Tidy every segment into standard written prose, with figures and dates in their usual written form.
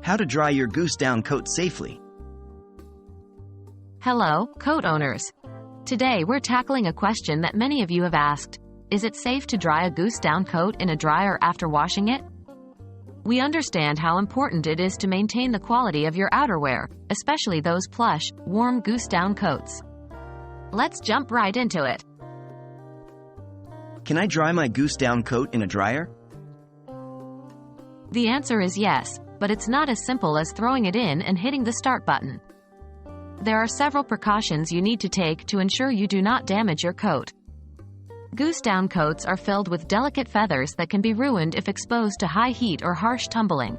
How to dry your goose down coat safely. Hello, coat owners. Today we're tackling a question that many of you have asked. Is it safe to dry a goose down coat in a dryer after washing it? We understand how important it is to maintain the quality of your outerwear, especially those plush, warm goose down coats. Let's jump right into it. Can I dry my goose down coat in a dryer? The answer is yes, but it's not as simple as throwing it in and hitting the start button. There are several precautions you need to take to ensure you do not damage your coat. Goose down coats are filled with delicate feathers that can be ruined if exposed to high heat or harsh tumbling.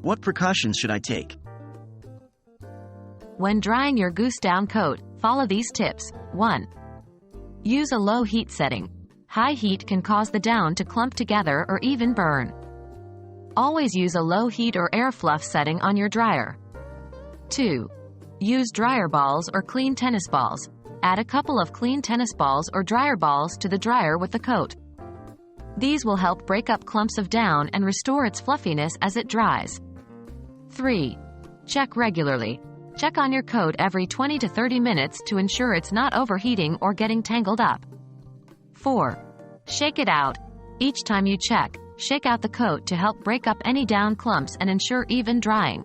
What precautions should I take? When drying your goose down coat, follow these tips. 1. Use a low heat setting. High heat can cause the down to clump together or even burn. Always use a low heat or air fluff setting on your dryer. 2. Use dryer balls or clean tennis balls. Add a couple of clean tennis balls or dryer balls to the dryer with the coat. These will help break up clumps of down and restore its fluffiness as it dries. 3. Check regularly. Check on your coat every 20 to 30 minutes to ensure it's not overheating or getting tangled up. 4. Shake it out. Each time you check, shake out the coat to help break up any down clumps and ensure even drying.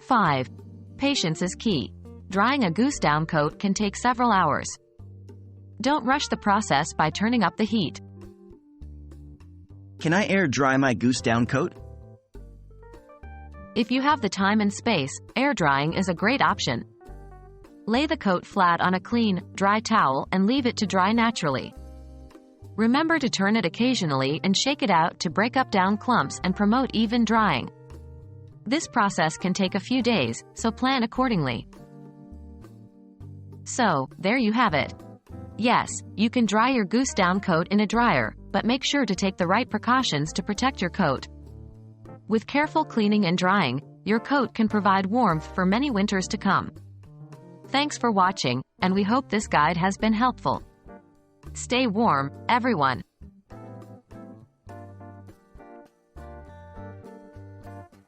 5. Patience is key. Drying a goose down coat can take several hours. Don't rush the process by turning up the heat. Can I air dry my goose down coat? If you have the time and space, air drying is a great option. Lay the coat flat on a clean, dry towel and leave it to dry naturally. Remember to turn it occasionally and shake it out to break up down clumps and promote even drying. This process can take a few days, so plan accordingly. So, there you have it. Yes, you can dry your goose down coat in a dryer, but make sure to take the right precautions to protect your coat. With careful cleaning and drying, your coat can provide warmth for many winters to come. Thanks for watching, and we hope this guide has been helpful. Stay warm, everyone.